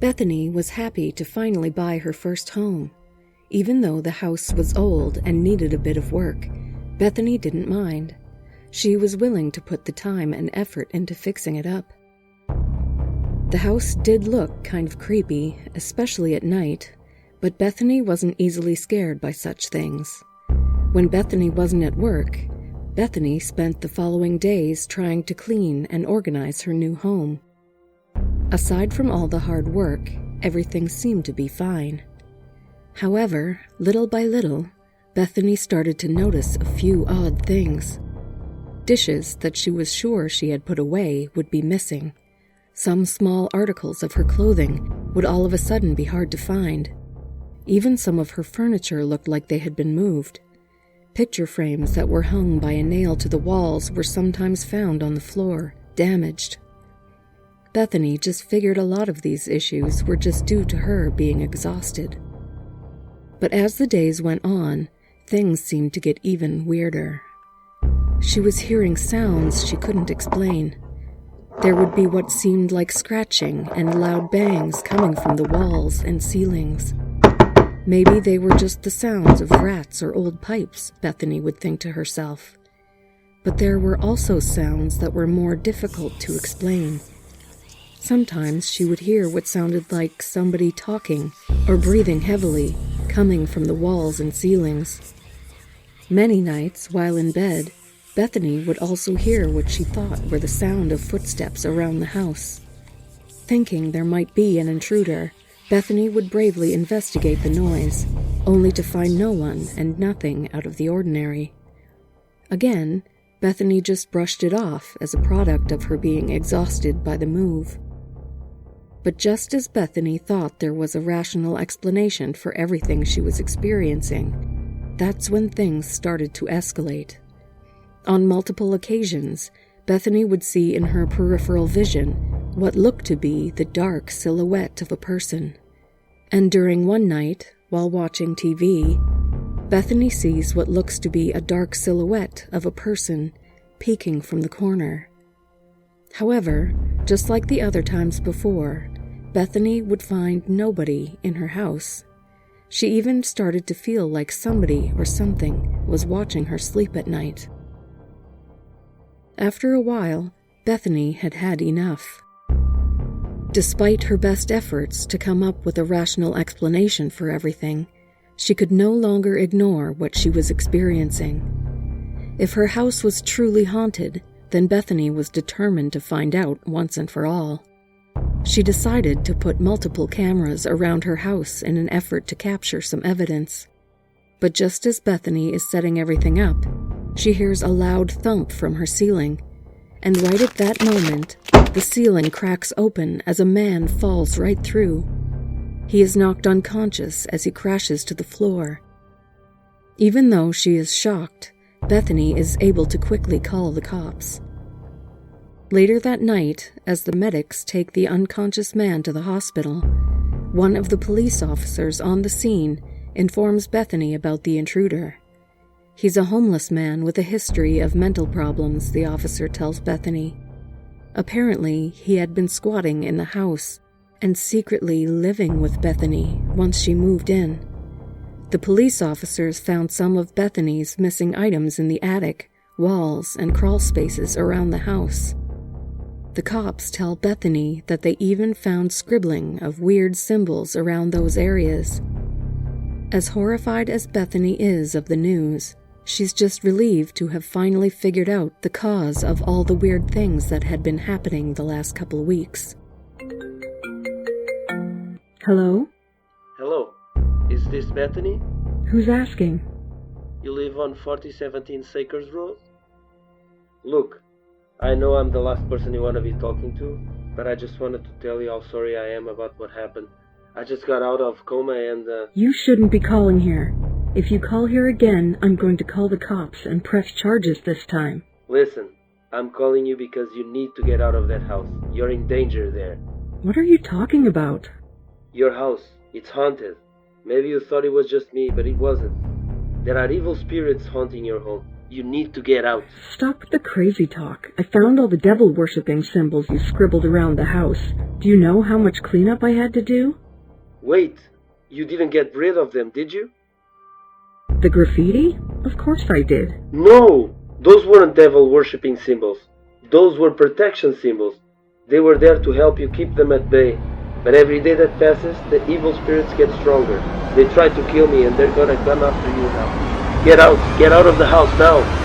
Bethany was happy to finally buy her first home. Even though the house was old and needed a bit of work, Bethany didn't mind. She was willing to put the time and effort into fixing it up. The house did look kind of creepy, especially at night, but Bethany wasn't easily scared by such things. When Bethany wasn't at work, Bethany spent the following days trying to clean and organize her new home. Aside from all the hard work, everything seemed to be fine. However, little by little, Bethany started to notice a few odd things. Dishes that she was sure she had put away would be missing. Some small articles of her clothing would all of a sudden be hard to find. Even some of her furniture looked like they had been moved. Picture frames that were hung by a nail to the walls were sometimes found on the floor, damaged. Bethany just figured a lot of these issues were just due to her being exhausted. But as the days went on, things seemed to get even weirder. She was hearing sounds she couldn't explain. There would be what seemed like scratching and loud bangs coming from the walls and ceilings. Maybe they were just the sounds of rats or old pipes, Bethany would think to herself. But there were also sounds that were more difficult to explain. Sometimes she would hear what sounded like somebody talking or breathing heavily, coming from the walls and ceilings. Many nights, while in bed, Bethany would also hear what she thought were the sound of footsteps around the house. Thinking there might be an intruder, Bethany would bravely investigate the noise, only to find no one and nothing out of the ordinary. Again, Bethany just brushed it off as a product of her being exhausted by the move. But just as Bethany thought there was a rational explanation for everything she was experiencing, that's when things started to escalate. On multiple occasions, Bethany would see in her peripheral vision what looked to be the dark silhouette of a person. And during one night, while watching TV, Bethany sees what looks to be a dark silhouette of a person peeking from the corner. However, just like the other times before, Bethany would find nobody in her house. She even started to feel like somebody or something was watching her sleep at night. After a while, Bethany had had enough. Despite her best efforts to come up with a rational explanation for everything, she could no longer ignore what she was experiencing. If her house was truly haunted, then Bethany was determined to find out once and for all. She decided to put multiple cameras around her house in an effort to capture some evidence. But just as Bethany is setting everything up, she hears a loud thump from her ceiling, and right at that moment, the ceiling cracks open as a man falls right through. He is knocked unconscious as he crashes to the floor. Even though she is shocked, Bethany is able to quickly call the cops. Later that night, as the medics take the unconscious man to the hospital, one of the police officers on the scene informs Bethany about the intruder. He's a homeless man with a history of mental problems, the officer tells Bethany. Apparently, he had been squatting in the house and secretly living with Bethany once she moved in. The police officers found some of Bethany's missing items in the attic, walls, and crawl spaces around the house. The cops tell Bethany that they even found scribbling of weird symbols around those areas. As horrified as Bethany is of the news, she's just relieved to have finally figured out the cause of all the weird things that had been happening the last couple weeks. Hello? Hello. Is this Bethany? Who's asking? You live on 4017 Sakers Road? Look, I know I'm the last person you want to be talking to, but I just wanted to tell you how sorry I am about what happened. I just got out of coma and, You shouldn't be calling here. If you call here again, I'm going to call the cops and press charges this time. Listen, I'm calling you because you need to get out of that house. You're in danger there. What are you talking about? Your house, it's haunted. Maybe you thought it was just me, but it wasn't. There are evil spirits haunting your home. You need to get out. Stop with the crazy talk. I found all the devil-worshipping symbols you scribbled around the house. Do you know how much cleanup I had to do? Wait, you didn't get rid of them, did you? The graffiti? Of course I did. No! Those weren't devil-worshipping symbols. Those were protection symbols. They were there to help you keep them at bay. But every day that passes, the evil spirits get stronger. They tried to kill me and they're gonna come after you now. Get out of the house now!